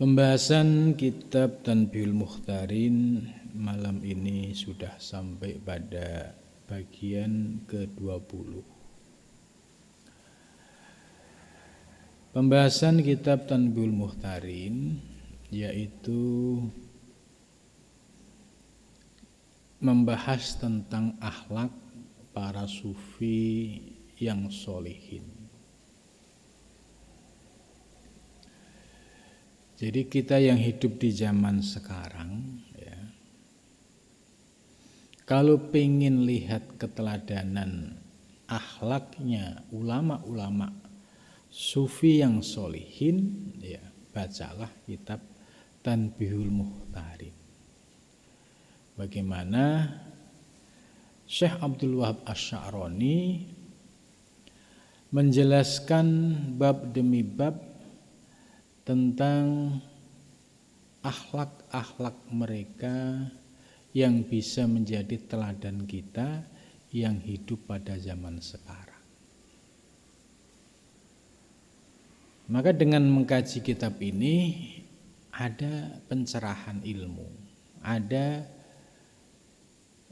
Pembahasan kitab Tanbihul Mukhtarin malam ini sudah sampai pada bagian ke-20. Pembahasan kitab Tanbihul Mukhtarin yaitu membahas tentang akhlak para sufi yang sholihin. Jadi kita yang hidup di zaman sekarang ya, kalau pengen lihat keteladanan akhlaknya ulama-ulama sufi yang sholihin, ya bacalah kitab Tanbihul Mukhtarin. Bagaimana Syekh Abdul Wahab Asy-Sya'rani menjelaskan bab demi bab tentang akhlak-akhlak mereka yang bisa menjadi teladan kita yang hidup pada zaman sekarang. Maka dengan mengkaji kitab ini ada pencerahan ilmu, ada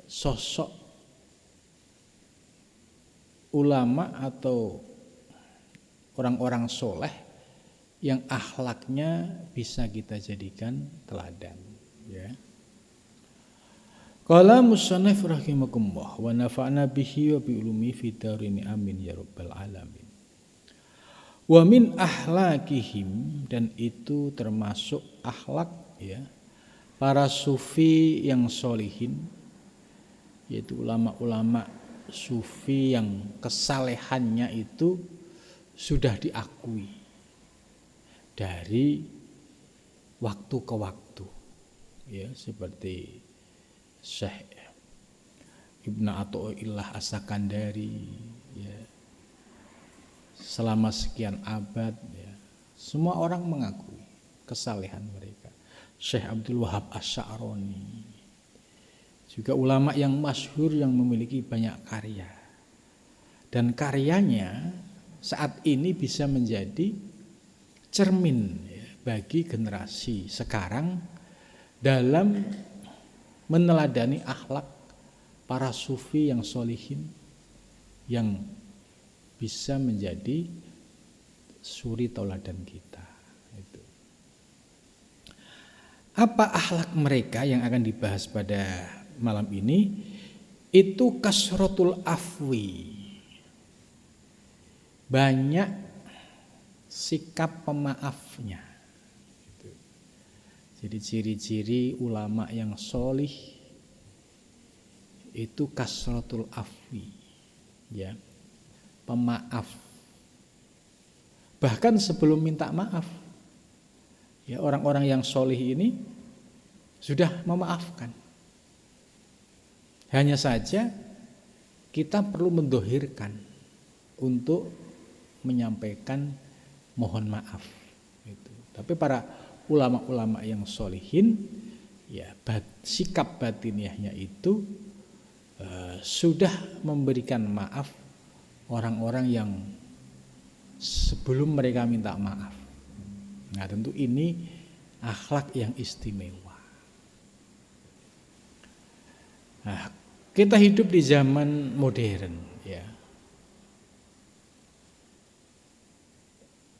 sosok ulama atau orang-orang soleh yang akhlaknya bisa kita jadikan teladan ya. Qala musannif rahimakumullah wa nafa'na bihi wa bi ulumi fi darini amin ya rabbal alamin. Wa min akhlakihim, dan itu termasuk akhlak ya para sufi yang sholihin, yaitu ulama-ulama sufi yang kesalehannya itu sudah diakui dari waktu ke waktu ya, seperti Syekh Ibnu Athaillah As-Sakandari ya, selama sekian abad ya, semua orang mengakui kesalehan mereka. Syekh Abdul Wahab Asy-Sya'rani juga ulama yang masyhur yang memiliki banyak karya, dan karyanya saat ini bisa menjadi cermin ya, bagi generasi sekarang dalam meneladani akhlak para sufi yang sholihin yang bisa menjadi suri tauladan kita. Itu. Apa akhlak mereka yang akan dibahas pada malam ini? Itu kasratul afwi, banyak sikap pemaafnya. Jadi ciri-ciri ulama yang sholih itu kasratul afwi ya, pemaaf. Bahkan sebelum minta maaf ya, orang-orang yang sholih ini sudah memaafkan. Hanya saja kita perlu mendohirkan untuk menyampaikan mohon maaf gitu. Tapi para ulama-ulama yang sholihin ya, sikap batiniahnya itu sudah memberikan maaf orang-orang yang sebelum mereka minta maaf. Nah, tentu ini akhlak yang istimewa. Nah, kita hidup di zaman modern ya.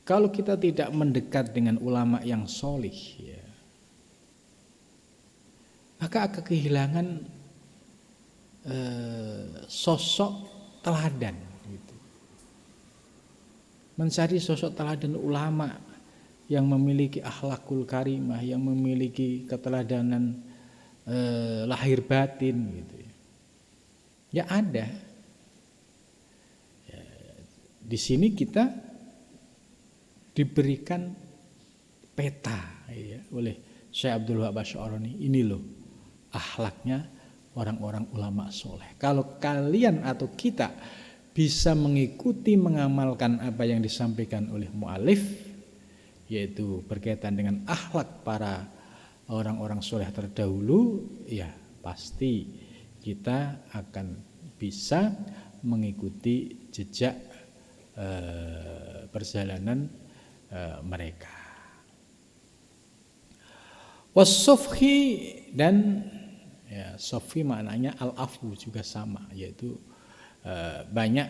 Kalau kita tidak mendekat dengan ulama yang sholih ya, maka akan kehilangan sosok teladan gitu. Mencari sosok teladan ulama yang memiliki akhlakul karimah, yang memiliki keteladanan lahir batin gitu ya, ada ya, di sini kita diberikan peta ya, oleh Syekh Abdul Wahab Asy-Sya'rani. Ini loh akhlaknya orang-orang ulama soleh. Kalau kalian atau kita bisa mengikuti, mengamalkan apa yang disampaikan oleh mu'alif, yaitu berkaitan dengan akhlak para orang-orang soleh terdahulu, ya pasti kita akan bisa mengikuti jejak perjalanan mereka. Wasofhi, dan ya, sofhi maknanya al-afu juga sama, yaitu banyak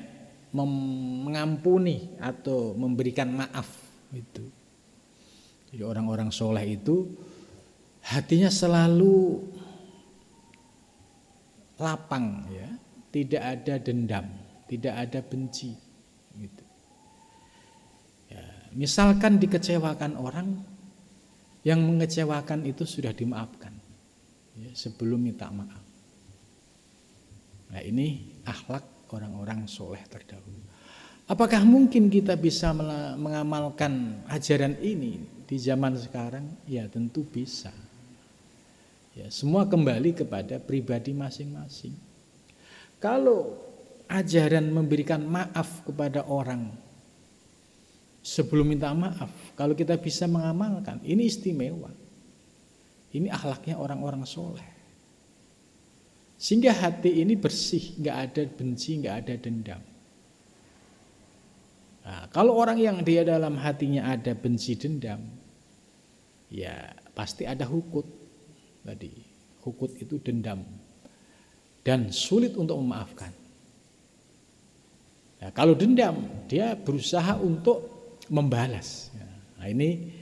mengampuni atau memberikan maaf itu. Jadi orang-orang soleh itu hatinya selalu lapang, ya, tidak ada dendam, tidak ada benci. Gitu. Ya, misalkan dikecewakan orang, yang mengecewakan itu sudah dimaafkan, ya, sebelum minta maaf. Nah, ini akhlak orang-orang soleh terdahulu. Apakah mungkin kita bisa mengamalkan ajaran ini di zaman sekarang? Ya, tentu bisa. Ya, semua kembali kepada pribadi masing-masing. Kalau ajaran memberikan maaf kepada orang sebelum minta maaf, kalau kita bisa mengamalkan, ini istimewa. Ini akhlaknya orang-orang soleh. Sehingga hati ini bersih, nggak ada benci, nggak ada dendam. Nah, kalau orang yang dia dalam hatinya ada benci dendam, ya pasti ada hukut. Tadi hukut itu dendam dan sulit untuk memaafkan. Nah, kalau dendam dia berusaha untuk membalas. Nah, ini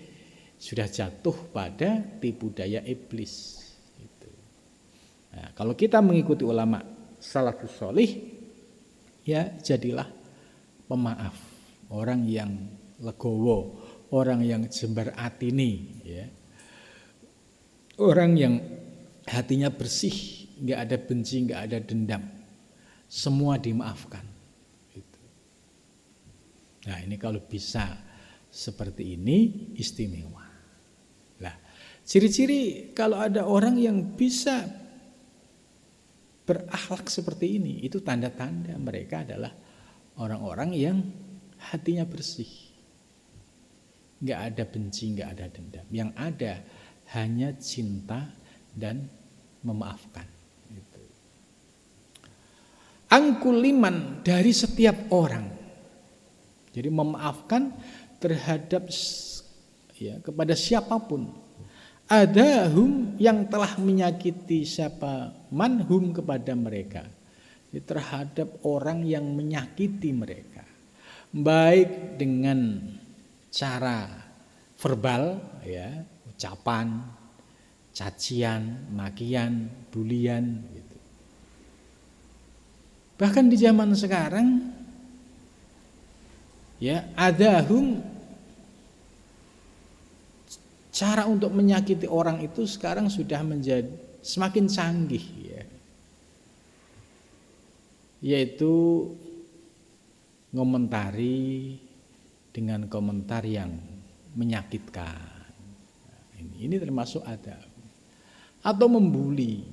sudah jatuh pada tipu daya iblis. Nah, kalau kita mengikuti ulama salafus sholih, ya jadilah pemaaf, orang yang legowo, orang yang jembar atini, ya. Orang yang hatinya bersih, nggak ada benci, nggak ada dendam, semua dimaafkan. Gitu. Nah, ini kalau bisa seperti ini istimewa. Nah, ciri-ciri kalau ada orang yang bisa berakhlak seperti ini, itu tanda-tanda mereka adalah orang-orang yang hatinya bersih, nggak ada benci, nggak ada dendam. Yang ada hanya cinta dan memaafkan. Angkuliman, dari setiap orang. Jadi memaafkan terhadap, ya, kepada siapapun. Ada yang telah menyakiti siapa, manhum kepada mereka. Jadi terhadap orang yang menyakiti mereka, baik dengan cara verbal, ya, ucapan, cacian, makian, bulian, gitu. Bahkan di zaman sekarang, ya, ada cara untuk menyakiti orang itu sekarang sudah menjadi semakin canggih, ya. Yaitu ngomentari dengan komentar yang menyakitkan. Ini termasuk ada. Atau membuli,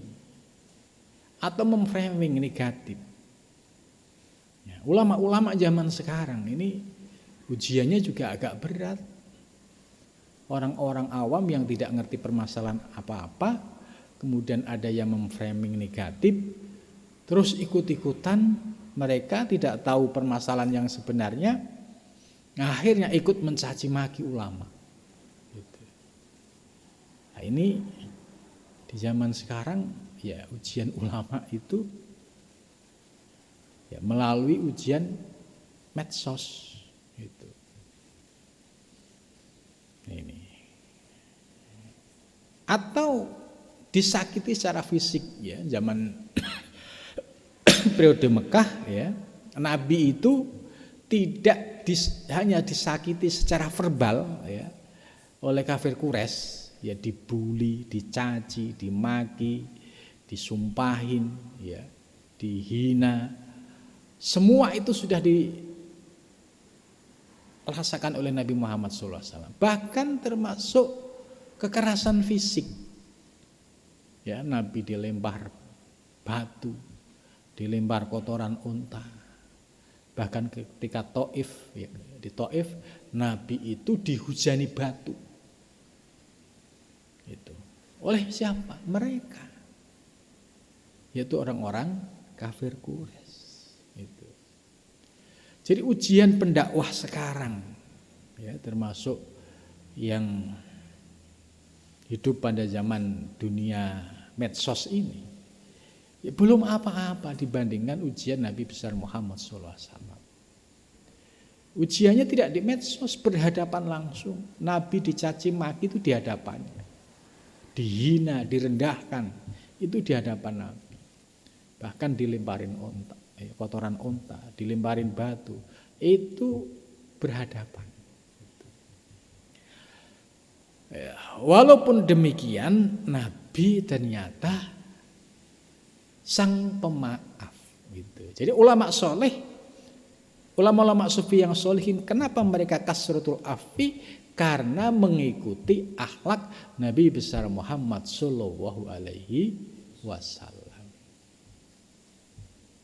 atau memframing negatif. Ya, ulama-ulama zaman sekarang ini ujiannya juga agak berat. Orang-orang awam yang tidak ngerti permasalahan apa-apa, kemudian ada yang memframing negatif, terus ikut-ikutan, mereka tidak tahu permasalahan yang sebenarnya, akhirnya ikut mencaci maki ulama. Nah, ini di zaman sekarang, ya, ujian ulama itu, ya, melalui ujian medsos gitu. Ini. Atau disakiti secara fisik, ya, zaman periode Mekah, ya, Nabi itu tidak hanya disakiti secara verbal, ya, oleh kafir Quraisy, ya, dibuli, dicaci, dimaki, disumpahin, ya, dihina. Semua itu sudah dirasakan oleh Nabi Muhammad SAW. Bahkan termasuk kekerasan fisik. Ya, Nabi dilempar batu, dilempar kotoran unta. Bahkan ketika Taif, ya, di Taif, Nabi itu dihujani batu. Itu. Oleh siapa? Mereka. Yaitu orang-orang kafir Quraisy. Itu. Jadi ujian pendakwah sekarang, ya, termasuk yang hidup pada zaman dunia medsos ini, ya belum apa-apa dibandingkan ujian Nabi besar Muhammad SAW. Ujiannya tidak di medsos, berhadapan langsung. Nabi dicaci maki itu di hadapannya. Dihina, direndahkan, itu di hadapan Nabi. Bahkan dilemparin onta, kotoran onta, dilemparin batu, itu berhadapan. Walaupun demikian, Nabi ternyata sang pemaaf. Gitu. Jadi ulama soleh, ulama-ulama sufi yang solihin, kenapa mereka kasratul afi? Karena mengikuti akhlak Nabi besar Muhammad Sallallahu Alaihi Wasallam.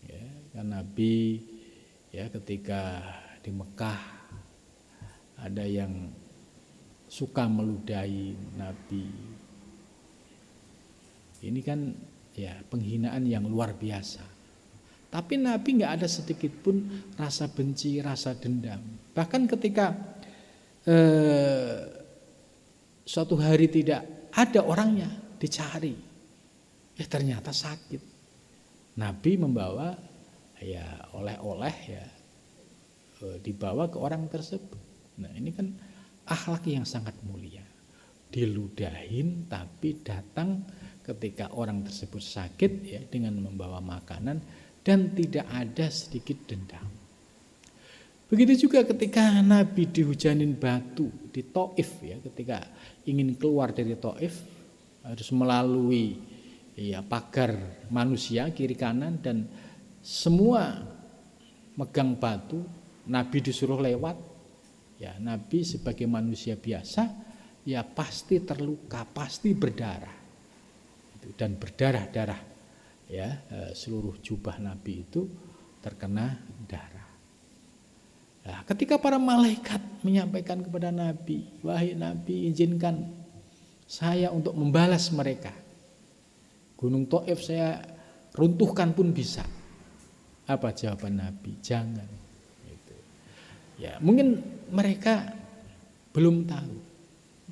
Ya, kan Nabi ya ketika di Mekah ada yang suka meludahi Nabi. Ini kan ya penghinaan yang luar biasa. Tapi Nabi nggak ada sedikit pun rasa benci, rasa dendam. Bahkan ketika suatu hari tidak ada orangnya, dicari, ya ternyata sakit. Nabi membawa ya oleh-oleh ya dibawa ke orang tersebut. Nah ini kan akhlak yang sangat mulia. Diludahin tapi datang ketika orang tersebut sakit ya dengan membawa makanan dan tidak ada sedikit dendam. Begitu juga ketika Nabi dihujanin batu di Taif ya, ketika ingin keluar dari Taif harus melalui ya pagar manusia kiri kanan dan semua megang batu, Nabi disuruh lewat. Ya, Nabi sebagai manusia biasa ya pasti terluka, pasti berdarah. Dan berdarah-darah ya, seluruh jubah Nabi itu terkena darah. Nah, ketika para malaikat menyampaikan kepada Nabi, wahai Nabi, izinkan saya untuk membalas mereka. Gunung Taif saya runtuhkan pun bisa. Apa jawaban Nabi? Jangan. Gitu. Ya, mungkin mereka belum tahu.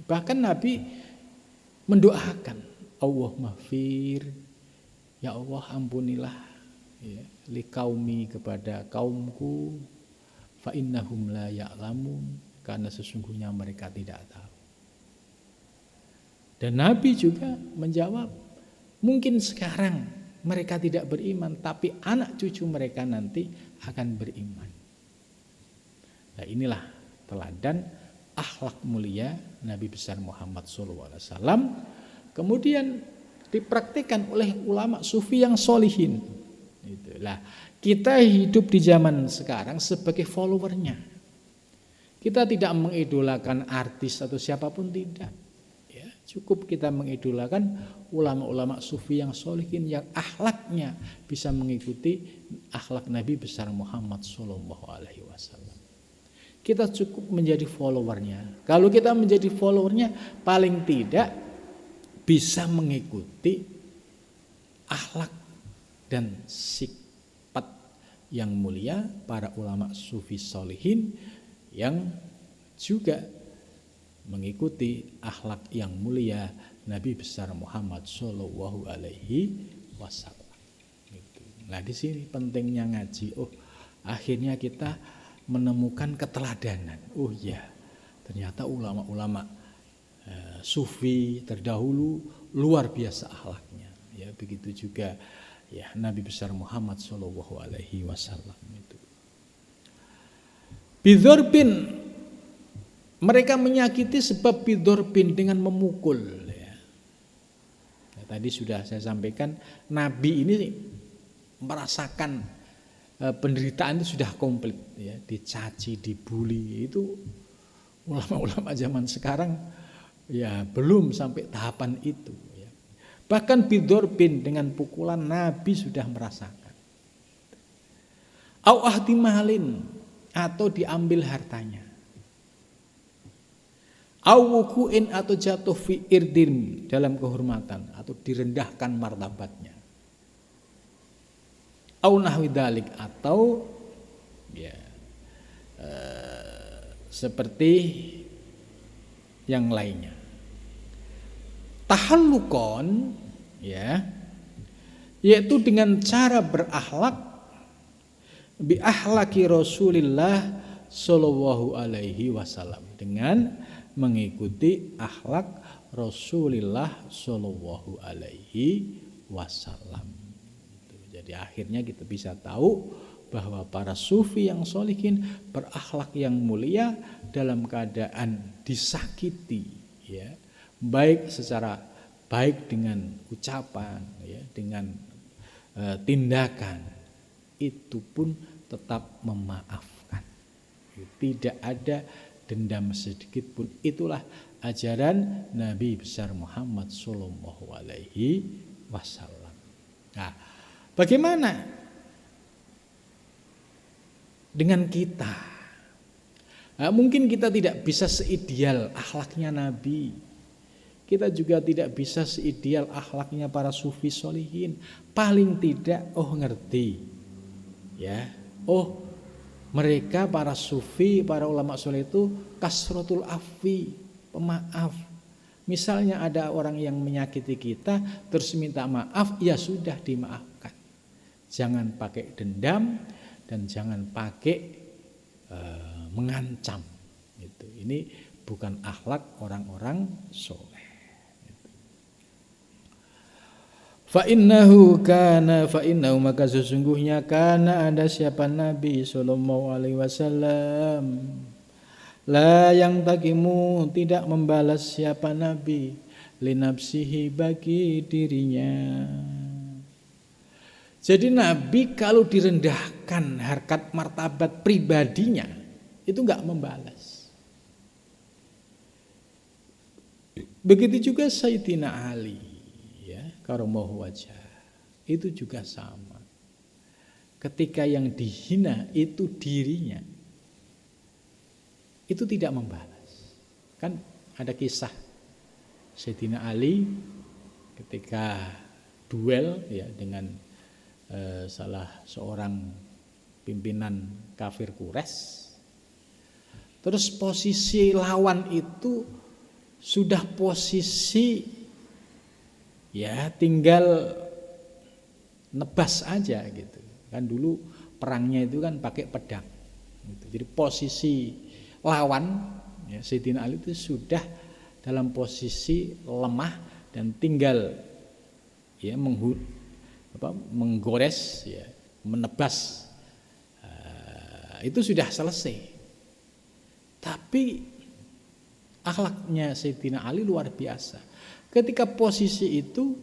Bahkan Nabi mendoakan, Allah maghfir, ya Allah ampunilah ya, li qaumi kepada kaumku. Fa innahum la ya'lamun, karena sesungguhnya mereka tidak tahu. Dan Nabi juga menjawab, mungkin sekarang mereka tidak beriman, tapi anak cucu mereka nanti akan beriman. Nah inilah teladan akhlak mulia Nabi besar Muhammad SAW. Kemudian dipraktikkan oleh ulama sufi yang solihin. Itulah kita hidup di zaman sekarang sebagai followernya. Kita tidak mengidolakan artis atau siapapun, tidak. Ya, cukup kita mengidolakan ulama-ulama sufi yang solihin yang akhlaknya bisa mengikuti akhlak Nabi besar Muhammad SAW. Kita cukup menjadi followernya. Kalau kita menjadi followernya, paling tidak bisa mengikuti akhlak dan sikap yang mulia para ulama sufi solihin yang juga mengikuti akhlak yang mulia Nabi besar Muhammad Sallallahu Alaihi Wasallam. Nah di sini pentingnya ngaji. Oh akhirnya kita menemukan keteladanan. Oh ya ternyata ulama-ulama sufi terdahulu luar biasa akhlaknya. Ya begitu juga ya Nabi besar Muhammad Sallallahu Alaihi Wasallam itu. Bidorbin, mereka menyakiti sebab bidorbin dengan memukul. Ya. Nah, tadi sudah saya sampaikan Nabi ini merasakan penderitaan itu sudah komplit. Ya. Dicaci, dibully itu ulama-ulama zaman sekarang ya belum sampai tahapan itu. Bahkan bidorbin dengan pukulan Nabi sudah merasakan. Au ahtimalin atau diambil hartanya. Au wukuin atau jatuh fi irdin dalam kehormatan atau direndahkan martabatnya. Au nahwi dzalik atau ya seperti yang lainnya. tahallukon, ya, yaitu dengan cara berakhlak bi akhlaki Rasulillah sallallahu alaihi wasallam, dengan mengikuti akhlak Rasulullah sallallahu alaihi wasallam. Jadi akhirnya kita bisa tahu bahwa para sufi yang sholihin berakhlak yang mulia dalam keadaan disakiti, ya, baik secara baik dengan ucapan, ya, dengan tindakan, itu pun tetap memaafkan, tidak ada dendam sedikit pun. Itulah ajaran Nabi besar Muhammad sallallahu alaihi wasallam. Nah, bagaimana dengan kita? Nah, mungkin kita tidak bisa seideal akhlaknya Nabi. Kita juga tidak bisa seideal akhlaknya para sufi sholihin. Paling tidak ngerti, ya. Mereka para sufi, para ulama soleh itu kasratul afwi, pemaaf. Misalnya ada orang yang menyakiti kita terus minta maaf, ya sudah dimaafkan. Jangan pakai dendam dan jangan pakai mengancam. Ini bukan akhlak orang-orang soleh. Fa'innahu maka sesungguhnya kana ada siapa Nabi sallallahu alaihi wasallam, la yang takimu tidak membalas siapa Nabi linafsihi bagi dirinya. Jadi Nabi kalau direndahkan harkat martabat pribadinya itu enggak membalas. Begitu juga Sayyidina Ali, ya, karamallahu wajhah, itu juga sama. Ketika yang dihina itu dirinya, itu tidak membalas. Kan ada kisah Sayyidina Ali ketika duel, ya, dengan salah seorang pimpinan kafir Quraisy. Terus posisi lawan itu sudah posisi, ya, tinggal nebas aja gitu. Kan dulu perangnya itu kan pakai pedang gitu. Jadi posisi lawan, ya, Sayyidina Ali itu sudah dalam posisi lemah dan tinggal, ya, menggores, ya, menebas, itu sudah selesai. Tapi akhlaknya Sayyidina Ali luar biasa. Ketika posisi itu,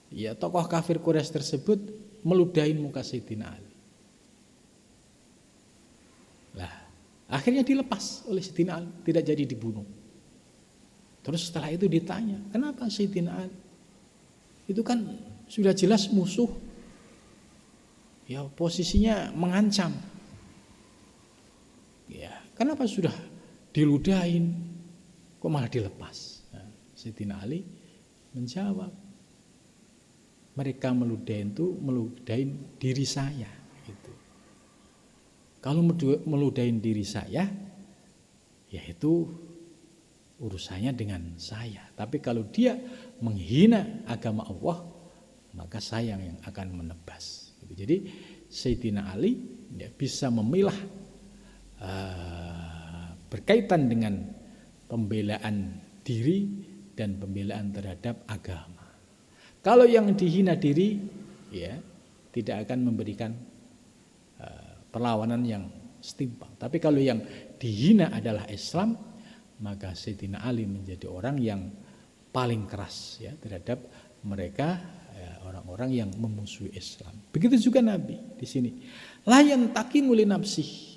ya, tokoh kafir Quraisy tersebut meludahin muka Sayyidina Ali. Lah, akhirnya dilepas oleh Sayyidina Ali, tidak jadi dibunuh. Terus setelah itu ditanya, kenapa Sayyidina Ali? Itu kan sudah jelas musuh, ya, posisinya mengancam, ya, kenapa sudah diludahin kok malah dilepas? Nah, Sayyidina Ali menjawab, mereka meludahin diri saya gitu. Kalau meludahin diri saya, ya itu urusannya dengan saya. Tapi kalau dia menghina agama Allah, maka saya yang akan menebas. Jadi Sayyidina Ali, ya, bisa memilah berkaitan dengan pembelaan diri dan pembelaan terhadap agama. Kalau yang dihina diri, ya, tidak akan memberikan perlawanan yang setimpal. Tapi kalau yang dihina adalah Islam, maka Sayyidina Ali menjadi orang yang paling keras, ya, terhadap mereka, ya, orang-orang yang memusuhi Islam. Begitu juga Nabi di sini. La yantaqimu li nafsihi.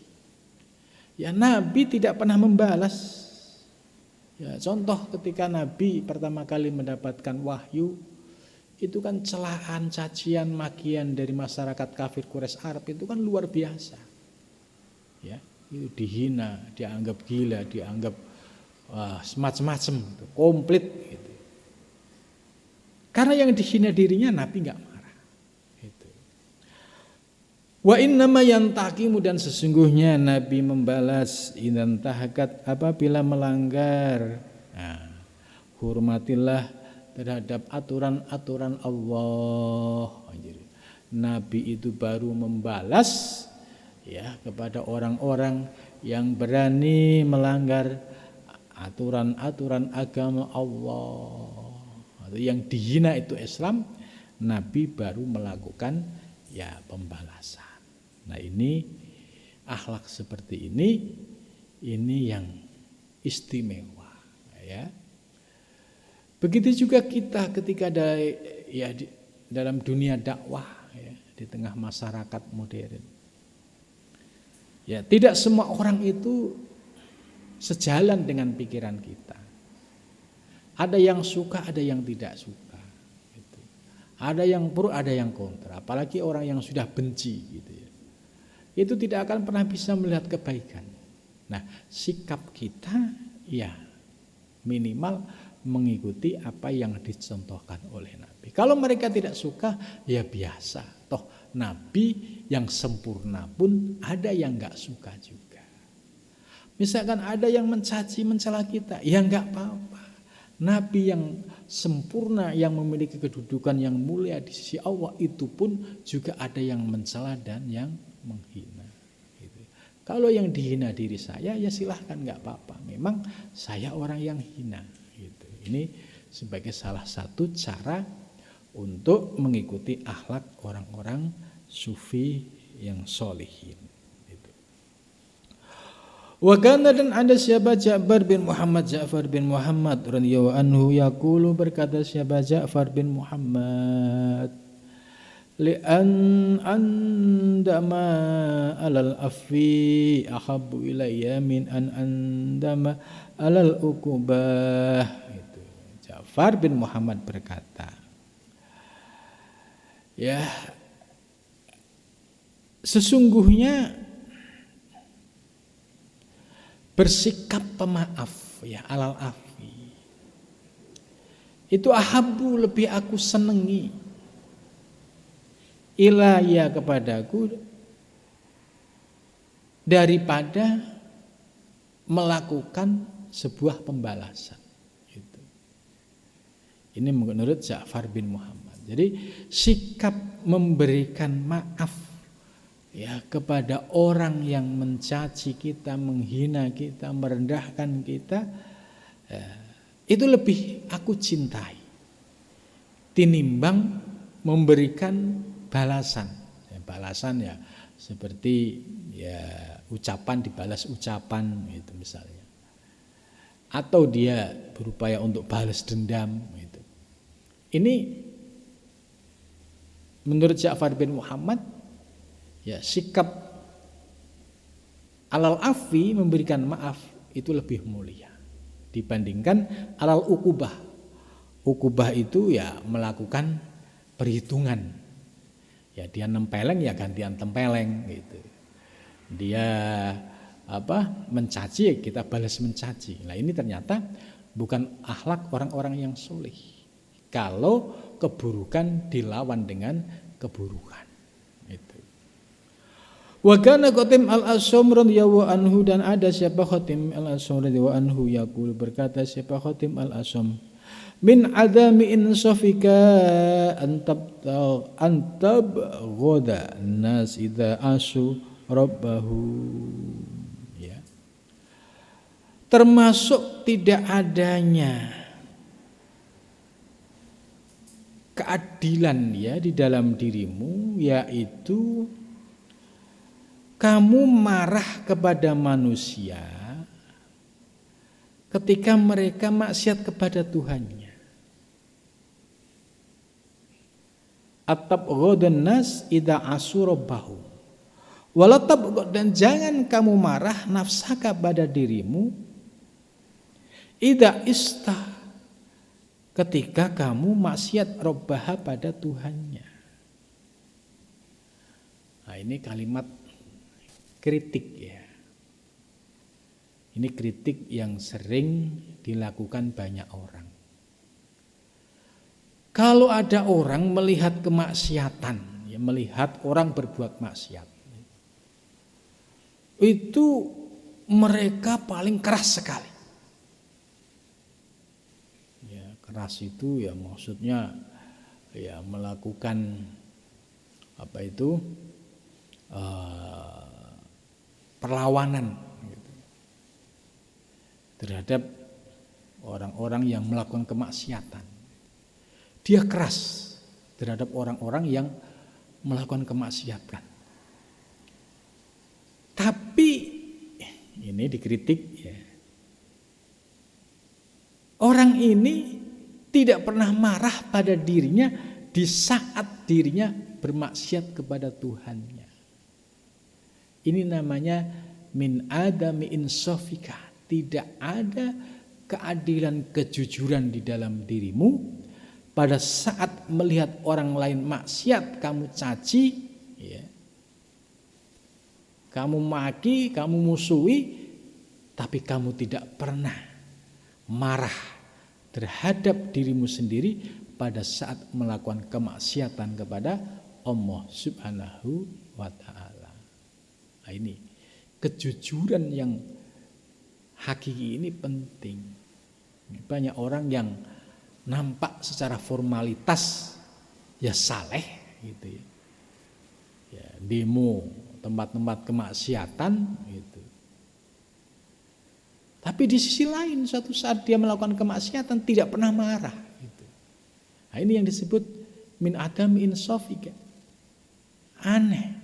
Ya, Nabi tidak pernah membalas. Ya, contoh ketika Nabi pertama kali mendapatkan wahyu, itu kan celaan, cacian, makian dari masyarakat kafir Quraisy Arab itu kan luar biasa. Ya, itu dihina, dianggap gila, dianggap semacam-macam, komplit gitu. Karena yang dihina dirinya Nabi enggak marah. Gitu. Wa innama yantaqimu, dan sesungguhnya Nabi membalas idan tahakat apabila melanggar. Nah, hormatilah terhadap aturan-aturan Allah. Nabi itu baru membalas ya kepada orang-orang yang berani melanggar aturan-aturan agama Allah. Yang dihina itu Islam, Nabi baru melakukan ya pembalasan. Nah, ini akhlak seperti ini yang istimewa ya. Begitu juga kita ketika dalam dunia dakwah ya, di tengah masyarakat modern. Ya, tidak semua orang itu sejalan dengan pikiran kita. Ada yang suka, ada yang tidak suka. Gitu. Ada yang pro, ada yang kontra. Apalagi orang yang sudah benci, gitu ya. Itu tidak akan pernah bisa melihat kebaikan. Nah, sikap kita ya minimal mengikuti apa yang dicontohkan oleh Nabi. Kalau mereka tidak suka, ya biasa. Toh Nabi yang sempurna pun ada yang gak suka juga. Misalkan ada yang mencaci, mencela kita, ya gak apa-apa. Nabi yang sempurna, yang memiliki kedudukan yang mulia di sisi Allah, itu pun juga ada yang mencela dan yang menghina. Gitu. Kalau yang dihina diri saya, ya silahkan gak apa-apa. Memang saya orang yang hina. Gitu. Ini sebagai salah satu cara untuk mengikuti akhlak orang-orang sufi yang solihin. Wakana dan ada siapa Ja'far bin Muhammad radhiyallahu anhu yaqulu, berkata siapa Ja'far bin Muhammad, li'an andama alal afi ahabbu ilayya min an andama alal uqubah. Itu Ja'far bin Muhammad berkata, ya sesungguhnya bersikap pemaaf ya alal afi itu ahabbu, lebih aku senangi, ilaya kepadaku, daripada melakukan sebuah pembalasan. Gitu. Ini menurut Ja'far bin Muhammad. Jadi sikap memberikan maaf ya kepada orang yang mencaci kita, menghina kita, merendahkan kita, itu lebih aku cintai tinimbang memberikan balasan. Ya, balasan ya seperti ya ucapan dibalas ucapan itu misalnya, atau dia berupaya untuk balas dendam gitu. Ini menurut Ja'far bin Muhammad, ya sikap alal afi, memberikan maaf, itu lebih mulia dibandingkan alal ukubah. Ukubah itu ya melakukan perhitungan. Ya dia nempeleng ya gantian tempeleng gitu. Dia mencaci ya kita balas mencaci. Nah ini ternyata bukan akhlak orang-orang yang soleh. Kalau keburukan dilawan dengan keburukan. Wa kana Qatim al-Asam radhiyallahu anhu, dan ada siapa Qatim al-Asam radhiyallahu anhu yaqul, berkata siapa Qatim al-Asam, min adami insafika antab ghoda nas idza asu rabbahu. Ya. Termasuk tidak adanya keadilan ya di dalam dirimu, yaitu kamu marah kepada manusia ketika mereka maksiat kepada Tuhannya. At-tabghadan nas idza asurabbahu. Dan jangan kamu marah nafsaka pada dirimu idza istah, ketika kamu maksiat robbaha pada Tuhannya. Nah, ini kalimat kritik ya. Ini kritik yang sering dilakukan banyak orang. Kalau ada orang melihat kemaksiatan, ya melihat orang berbuat maksiat, itu mereka paling keras sekali. Ya, keras itu ya maksudnya ya melakukan apa itu perlawanan gitu, terhadap orang-orang yang melakukan kemaksiatan. Dia keras terhadap orang-orang yang melakukan kemaksiatan. Tapi ini dikritik ya. Orang ini tidak pernah marah pada dirinya di saat dirinya bermaksiat kepada Tuhannya. Ini namanya min adami insafika. Tidak ada keadilan kejujuran di dalam dirimu. Pada saat melihat orang lain maksiat, kamu caci, ya. Kamu maki, kamu musuhi, tapi kamu tidak pernah marah terhadap dirimu sendiri pada saat melakukan kemaksiatan kepada Allah Subhanahu wa ta'ala. Nah, ini kejujuran yang hakiki ini penting. Banyak orang yang nampak secara formalitas ya saleh gitu ya. Ya, demo tempat-tempat kemaksiatan gitu. Tapi di sisi lain suatu saat dia melakukan kemaksiatan tidak pernah marah gitu. Nah, ini yang disebut min adam insafika. Aneh.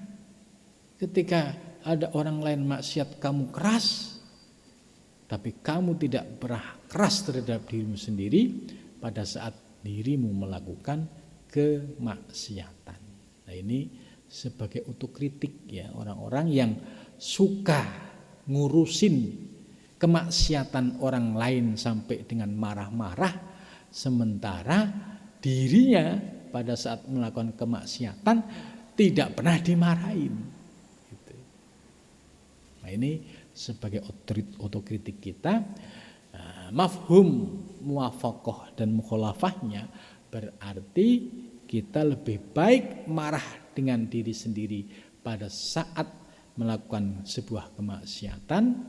Ketika ada orang lain maksiat kamu keras, tapi kamu tidak pernah keras terhadap dirimu sendiri pada saat dirimu melakukan kemaksiatan. Nah, ini sebagai otokritik ya, orang-orang yang suka ngurusin kemaksiatan orang lain sampai dengan marah-marah, sementara dirinya pada saat melakukan kemaksiatan tidak pernah dimarahin. Gitu. Nah, ini sebagai otokritik kita. Mafhum muwafaqah dan mukhalafahnya berarti kita lebih baik marah dengan diri sendiri pada saat melakukan sebuah kemaksiatan,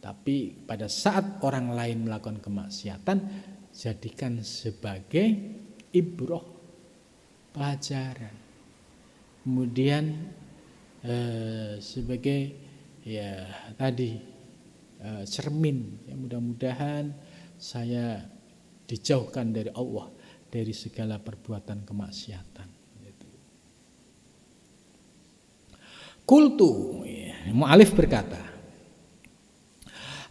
tapi pada saat orang lain melakukan kemaksiatan jadikan sebagai ibrah, pelajaran, kemudian sebagai ya tadi cermin ya, mudah-mudahan saya dijauhkan dari Allah dari segala perbuatan kemaksiatan. Qultu ya, mu'alif berkata,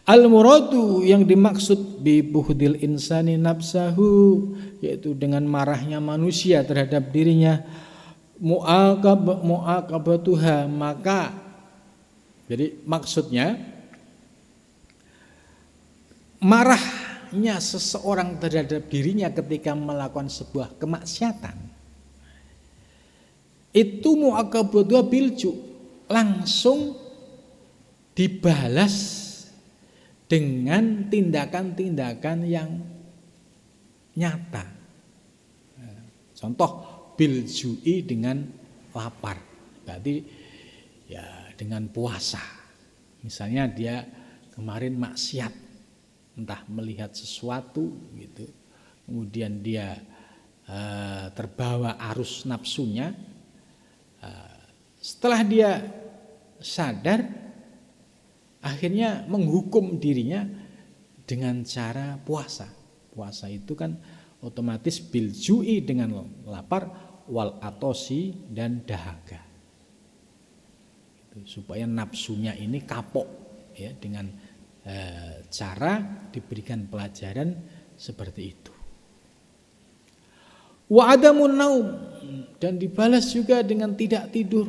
al-muradu yang dimaksud bi buhdil insani nafsahu, yaitu dengan marahnya manusia terhadap dirinya, mu'aqabatuha, maka jadi maksudnya marahnya seseorang terhadap dirinya ketika melakukan sebuah kemaksiatan itu mu'aqabatuha bilju, langsung dibalas dengan tindakan-tindakan yang nyata. Contoh biljui dengan lapar, berarti ya dengan puasa. Misalnya dia kemarin maksiat, entah melihat sesuatu gitu, kemudian dia terbawa arus nafsunya, setelah dia sadar akhirnya menghukum dirinya dengan cara puasa. Puasa itu kan otomatis biljui dengan lapar, wal atosi dan dahaga, supaya nafsunya ini kapok ya, dengan cara diberikan pelajaran seperti itu. Wa adamun naum, dan dibalas juga dengan tidak tidur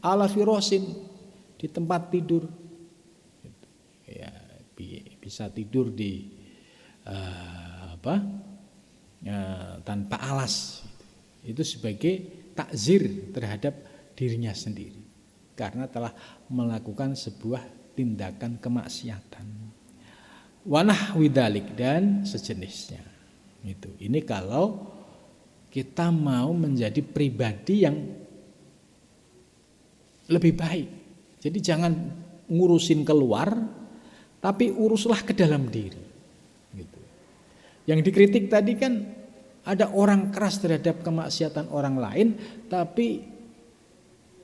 ala firosin, di tempat tidur ya, bisa tidur di tanpa alas, itu sebagai takzir terhadap dirinya sendiri karena telah melakukan sebuah tindakan kemaksiatan. Wanah widalik dan sejenisnya. Itu. Ini kalau kita mau menjadi pribadi yang lebih baik. Jadi jangan ngurusin keluar, tapi uruslah ke dalam diri. Gitu. Yang dikritik tadi kan ada orang keras terhadap kemaksiatan orang lain, tapi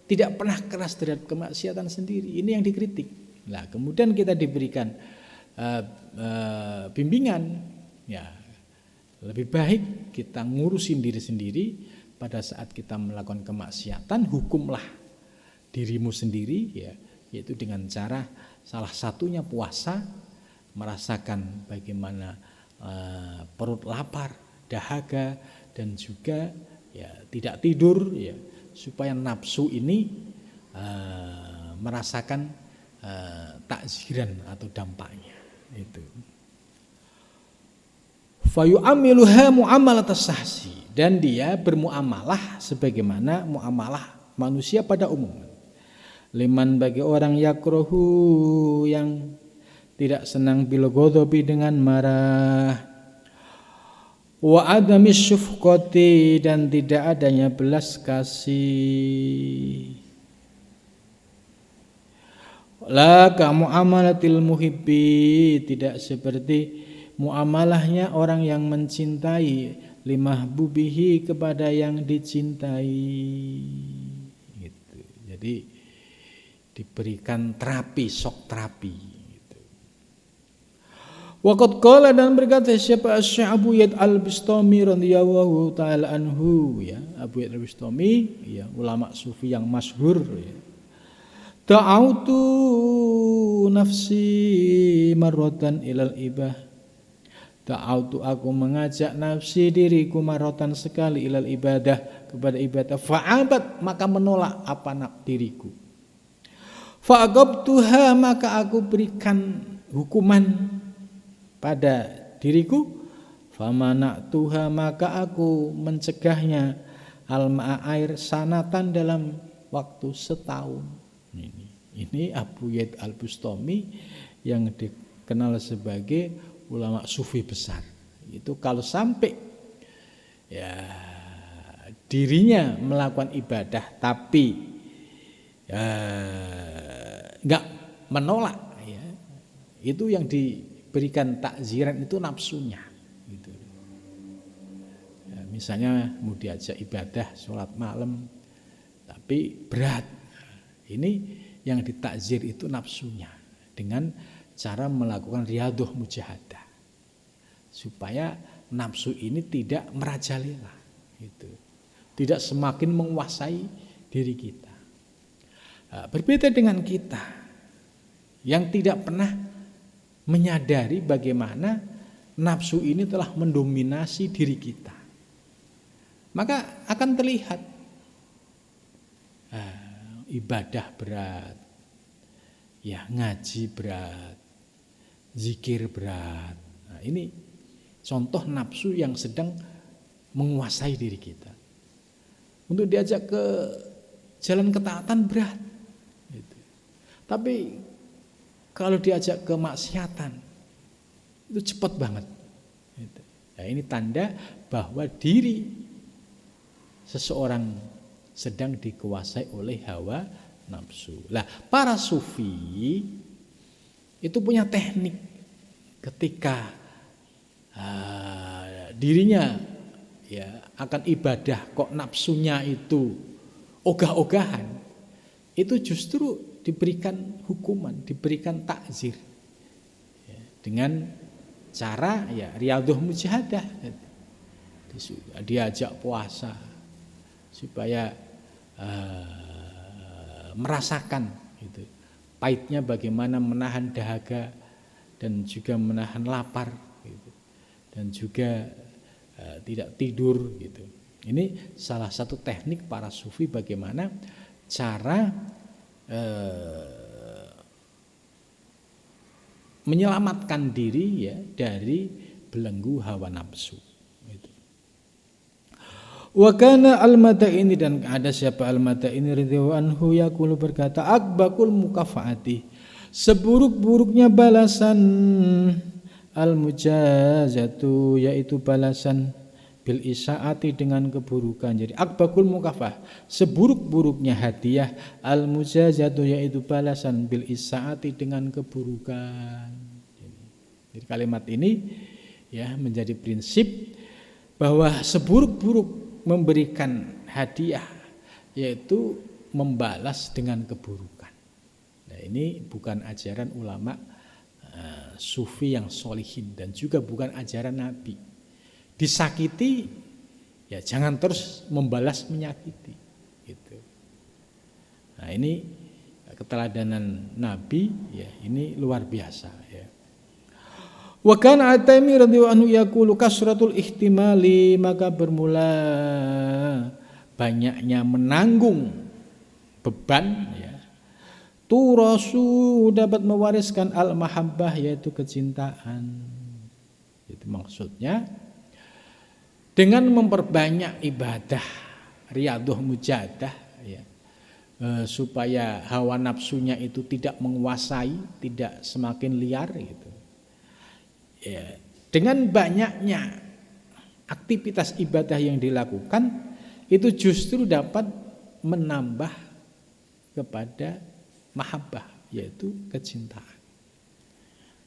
tidak pernah keras terhadap kemaksiatan sendiri. Ini yang dikritik. Nah, kemudian kita diberikan bimbingan, ya lebih baik kita ngurusin diri sendiri. Pada saat kita melakukan kemaksiatan, hukumlah dirimu sendiri, ya, yaitu dengan cara salah satunya puasa, merasakan bagaimana perut lapar, dahaga, dan juga ya tidak tidur, ya, supaya nafsu ini merasakan takziran atau dampaknya itu. Fayu'amiluha mu'amalatas sahsi, dan dia bermuamalah sebagaimana muamalah manusia pada umumnya. Liman bagi orang yakrohu yang tidak senang bil ghadabi dengan marah, wa adamis syufqati, dan tidak adanya belas kasih. La ka muamalatil muhibbi, tidak seperti muamalahnya orang yang mencintai, limahbubihi, kepada yang dicintai. Gitu. Jadi diberikan terapi, shock terapi. Gitu. Waqad qala, dan berkata siapa Syekh Abu Yaid Al-Bistami radhiyallahu taala anhu, ya, Abu Yaid Al-Bistami, ya, ulama sufi yang masyhur, ya. Ta'autu nafsi marratan ilal ibah. Ta'autu, aku mengajak nafsi diriku marratan sekali ilal ibadah, kepada ibadah. Fa'abat, maka menolak apa diriku. Fa'aqabtuha, maka aku berikan hukuman pada diriku. Famana'tuha, maka aku mencegahnya al-ma'a, air, sanatan, dalam waktu setahun. Ini Abu Yaid Al-Bustami yang dikenal sebagai ulama sufi besar. Itu kalau sampai ya dirinya melakukan ibadah tapi enggak menolak, ya, itu yang diberikan takziran itu nafsunya gitu. Ya, misalnya mau diajak ibadah sholat malam tapi berat, ini yang ditakzir itu nafsunya, dengan cara melakukan riyadhah mujahadah supaya nafsu ini tidak merajalela, gitu. Tidak semakin menguasai diri kita. Berbeda dengan kita yang tidak pernah menyadari bagaimana nafsu ini telah mendominasi diri kita, maka akan terlihat ibadah berat, ya, ngaji berat, zikir berat. Nah, ini contoh nafsu yang sedang menguasai diri kita. Untuk diajak ke jalan ketaatan berat, gitu. Tapi kalau diajak ke maksiatan itu cepat banget, gitu. Nah, ini tanda bahwa diri seseorang sedang dikuasai oleh hawa nafsu. Lah, para sufi itu punya teknik ketika dirinya, ya, akan ibadah kok nafsunya itu ogah-ogahan, itu justru diberikan hukuman, diberikan takzir, ya, dengan cara, ya, riyadhah mujahadah, diajak puasa supaya merasakan gitu, pahitnya bagaimana menahan dahaga dan juga menahan lapar, gitu, dan juga tidak tidur, gitu. Ini salah satu teknik para sufi bagaimana cara menyelamatkan diri, ya, dari belenggu hawa nafsu. Wa kana al-Mataini, dan ada siapa al-Mataini radhiyallahu anhu yaqulu, berkata, akbakul mukafaati, seburuk-buruknya balasan, al-mujazatu, yaitu balasan, bil isaati, dengan keburukan. Jadi akbakul mukafah, seburuk-buruknya hadiah, al-mujazatu, yaitu balasan, bil isaati, dengan keburukan. Jadi kalimat ini ya, menjadi prinsip bahwa seburuk-buruk memberikan hadiah yaitu membalas dengan keburukan. Nah, ini bukan ajaran ulama sufi yang solihin dan juga bukan ajaran Nabi. Disakiti ya jangan terus membalas menyakiti gitu. Nah, ini keteladanan Nabi ya, ini luar biasa ya. Wa kana At-Taimi radhiyallahu anhu yaqulu kasratul ihtimali, maka bermula banyaknya menanggung beban ya. Turasu dapat mewariskan al-mahabbah yaitu kecintaan. Itu maksudnya dengan memperbanyak ibadah riyadhah mujahadah ya, supaya hawa nafsunya itu tidak menguasai, tidak semakin liar gitu. Ya, dengan banyaknya aktivitas ibadah yang dilakukan itu justru dapat menambah kepada mahabbah yaitu kecintaan.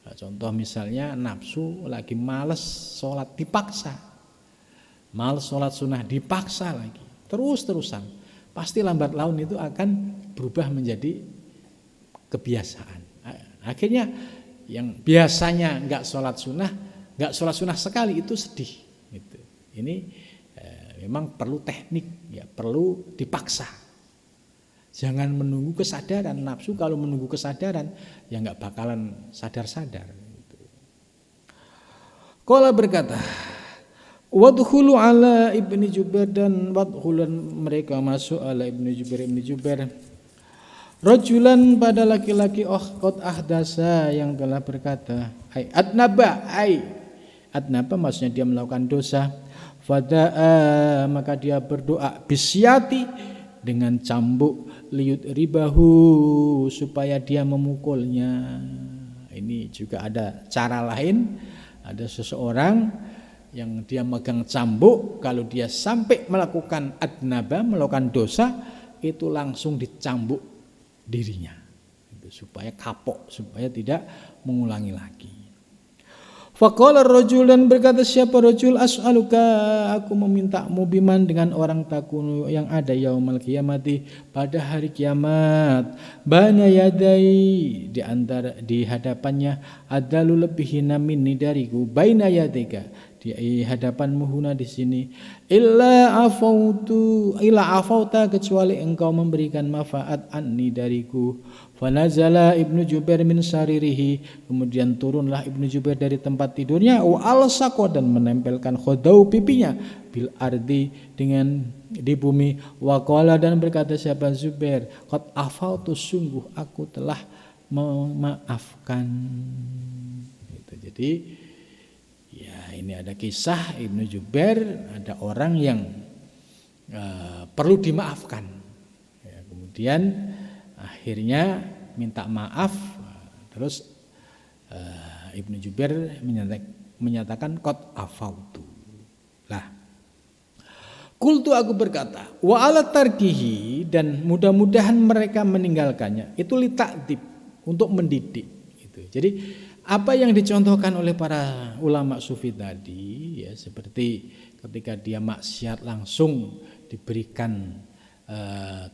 Nah, contoh misalnya nafsu lagi males sholat dipaksa, males sholat sunnah dipaksa lagi, terus-terusan, pasti lambat laun itu akan berubah menjadi kebiasaan. Akhirnya yang biasanya nggak sholat sunnah sekali itu sedih. Gitu. Ini memang perlu teknik, ya perlu dipaksa. Jangan menunggu kesadaran. Nafsu kalau menunggu kesadaran ya nggak bakalan sadar-sadar. Gitu. Qala berkata, wadkhulu ala Ibnu Jubair, dan wadkhulan mereka masuk ala Ibnu Jubair. Rajulan pada laki-laki qad ahdasa yang telah berkata, adnaba maksudnya dia melakukan dosa, fadaa maka dia berdoa bisyati dengan cambuk, liyut ribahu supaya dia memukulnya. Ini juga ada cara lain, ada seseorang yang dia megang cambuk, kalau dia sampai melakukan adnaba, melakukan dosa, itu langsung dicambuk dirinya itu, supaya kapok, supaya tidak mengulangi lagi. Faqala ar-rajul, dan berkata siapa rajul, as'aluka aku memintamu biman dengan orang takunu yang ada yaumal qiyamati pada hari kiamat, bana yadai di hadapannya, adalu lebih hina minni dariku, baina yadika di hadapanmu huna di sini, illa afauta kecuali engkau memberikan manfaat anni dariku. Fanazala Ibnu Jubair min saririhi, kemudian turunlah Ibnu Jubair dari tempat tidurnya, wa alsaqo dan menempelkan khodau pipinya bil ardi dengan di bumi, wa qala dan berkata siapa Zubair, qad afautu sungguh aku telah memaafkan. Gitu. Jadi ya ini ada kisah Ibnu Jubair, ada orang yang perlu dimaafkan ya, kemudian akhirnya minta maaf, terus Ibnu Jubair menyatakan qad afautu. Lah, qultu aku berkata, wa ala tarkihi, dan mudah-mudahan mereka meninggalkannya itu li ta'dib, untuk mendidik gitu. Jadi apa yang dicontohkan oleh para ulama sufi tadi ya, seperti ketika dia maksiat langsung diberikan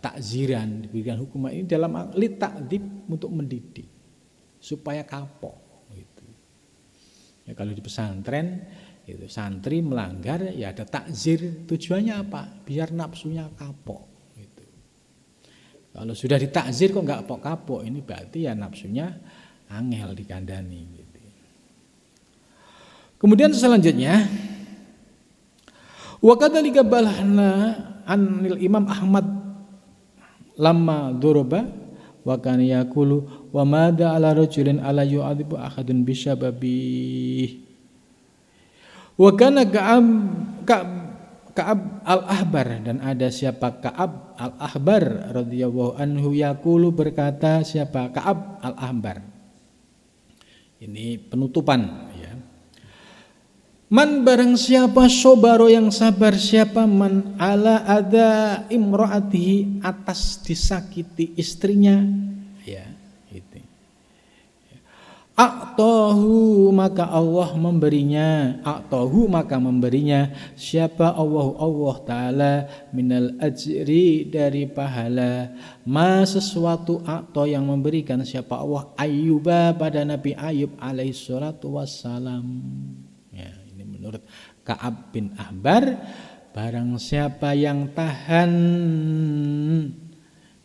takziran, diberikan hukuman, ini dalam li ta'dib, untuk mendidik supaya kapok gitu. Ya, kalau di pesantren itu santri melanggar ya ada takzir, tujuannya apa? Biar nafsunya kapok gitu. Kalau sudah ditakzir kok nggak kapok, ini berarti ya nafsunya angel dikandani gitu. Kemudian selanjutnya wa kadzalika balahna anil Imam Ahmad lamma duroba wa kana yaqulu wa madza ala rajulin ala yu'adhibu ahadun bisyababi wa kana Ka'ab al-Ahbar, dan ada siapa Ka'ab al-Ahbar radhiyallahu anhu yaqulu berkata siapa Ka'ab al-Ahbar. Ini penutupan ya. Man barang siapa, sobaro yang sabar siapa, man ala ada imro'atihi atas disakiti istrinya ya, gitu. A'tahu maka Allah memberinya, a'tahu maka memberinya siapa Allah Ta'ala minal ajri dari pahala, ma sesuatu a'ta yang memberikan siapa Allah Ayyuba pada Nabi Ayub alaihi salatu wassalam. Ya, ini menurut Ka'ab bin Ahbar, barang siapa yang tahan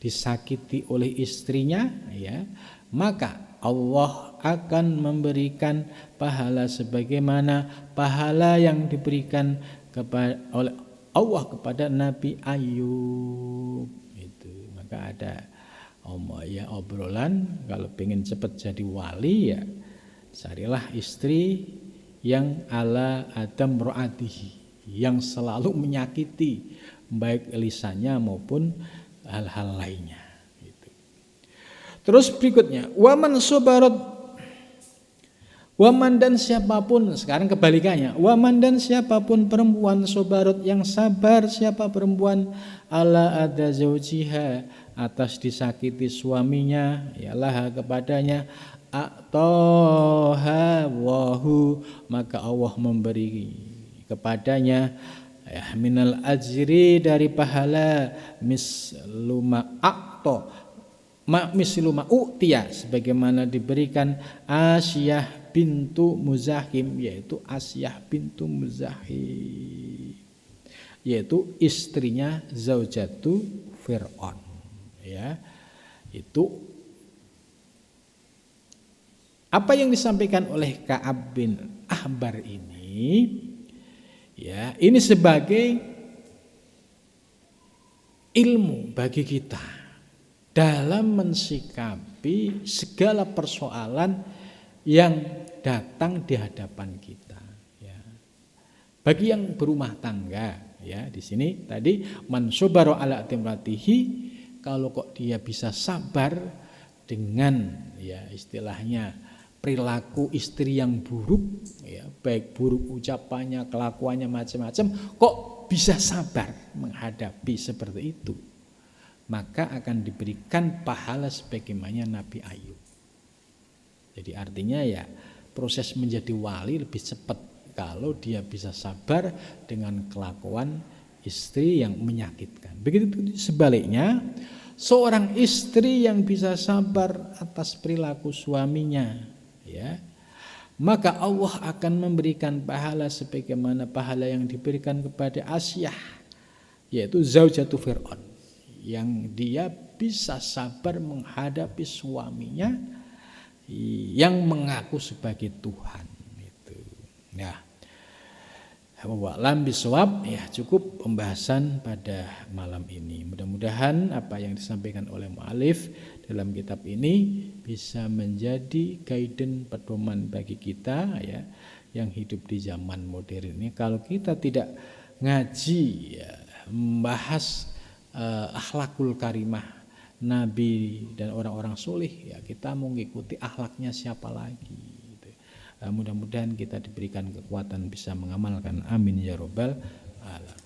disakiti oleh istrinya, ya, maka Allah akan memberikan pahala sebagaimana pahala yang diberikan oleh Allah kepada Nabi Ayub. Itu maka ada obrolan kalau pengen cepat jadi wali, ya carilah istri yang ala adam ro'atihi, yang selalu menyakiti baik lisannya maupun hal-hal lainnya. Gitu. Terus berikutnya waman dan siapapun, sekarang kebalikannya, waman dan siapapun perempuan sobarot yang sabar, siapa perempuan ala ada zaujiha atas disakiti suaminya, ialah kepadanya a'toha wahu maka Allah memberi kepadanya minal ajri dari pahala misluma a'to misluma u'tiya sebagaimana diberikan Asyah bintu Muzahim, yaitu Asyah bintu Muzahim, yaitu istrinya zaujatu Fir'aun, ya. Itu apa yang disampaikan oleh Ka'ab bin Ahbar ini, ya, ini sebagai ilmu bagi kita dalam mensikapi segala persoalan yang datang di hadapan kita, ya. Bagi yang berumah tangga, ya, di sini tadi man sabara ala timratihi, kalau kok dia bisa sabar dengan, ya, istilahnya perilaku istri yang buruk, ya, baik buruk ucapannya, kelakuannya macam-macam, kok bisa sabar menghadapi seperti itu, maka akan diberikan pahala sebagaimana Nabi Ayub. Jadi artinya, ya, proses menjadi wali lebih cepat kalau dia bisa sabar dengan kelakuan istri yang menyakitkan. Begitu sebaliknya, seorang istri yang bisa sabar atas perilaku suaminya, ya, maka Allah akan memberikan pahala sebagaimana pahala yang diberikan kepada Asyah, yaitu zaujatu Fir'aun, yang dia bisa sabar menghadapi suaminya yang mengaku sebagai Tuhan. Itu, ya. Wa'lam bisawab, ya, cukup pembahasan pada malam ini. Mudah-mudahan apa yang disampaikan oleh mu'alif dalam kitab ini bisa menjadi guidance, pedoman bagi kita, ya, yang hidup di zaman modern ini. Kalau kita tidak ngaji, ya, membahas akhlakul karimah Nabi dan orang-orang soleh, ya, kita mau mengikuti akhlaknya siapa lagi, gitu. Mudah-mudahan kita diberikan kekuatan bisa mengamalkan, amin ya robbal alamin.